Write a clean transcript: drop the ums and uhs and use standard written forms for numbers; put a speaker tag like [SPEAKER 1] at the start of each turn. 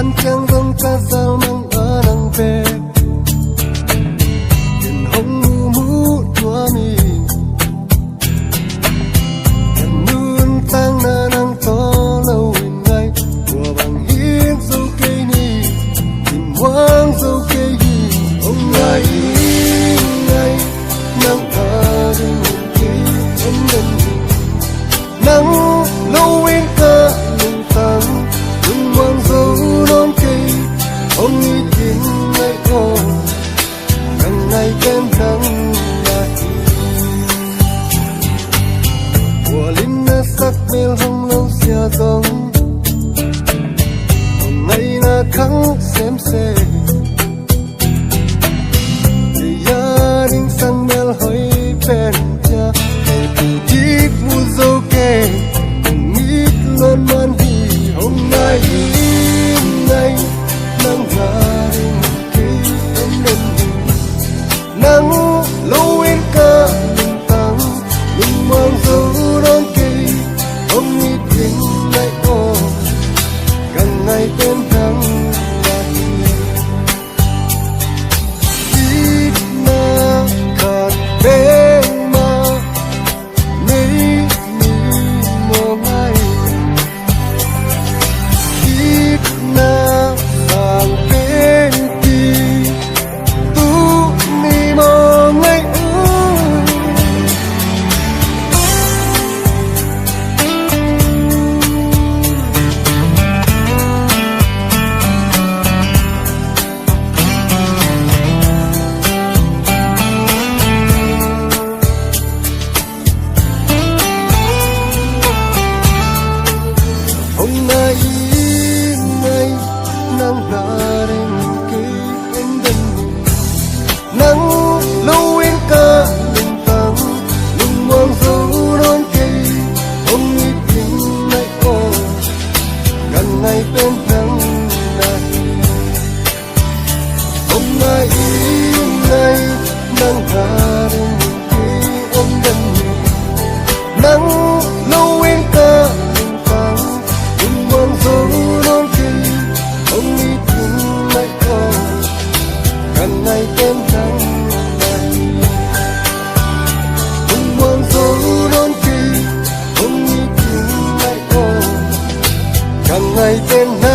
[SPEAKER 1] panjang dong kasal mang anang pe Ken hong mu tua mi Ken nun tang na nang to lâu in ngay Của bằng hiến dâu cây ni Tìm hoang dâu cây hi Ông ngay ngay nang ta đi một cây Ông nên nang lâu in ca lưng tăng Lưng hoang dâu non cây Ông nghĩ tin ngay ô Càng ngày kém nắng lại Của linh na sắc mel hong lâu xia dòng Ông ngày na khắng xem xe Để gia đình sang mel hơi phèn cha Để tù chiếc mu dâu kê Ông nghĩ luôn man hi Ông ngày ngày nắng ra đến cây em lên nắng lâu in ca lưng tăng lưng mang dấu đón cây ông nghĩ tình lại ô càng ngày thêm nắng lại ít na khát bên mà mấy mi mồ ngay ít na sang bên đi tu mi mò ngay hôm nay ngay nắng ra đến cây em đến nắng lâu in ca lưng tăng lưng hoang dấu đón cây ông nghĩ tình lại ô gần ngày bên nắng lại hôm nay ngay nắng ra đến cây ông đến nắng lâu in ca lưng tăng lưng hoang dấu đón cây ông nghĩ tình lại ô càng ngày thêm nắng lại lưng hoang dấu đón cây ông nghĩ tình lại ô càng ngày thêm nắng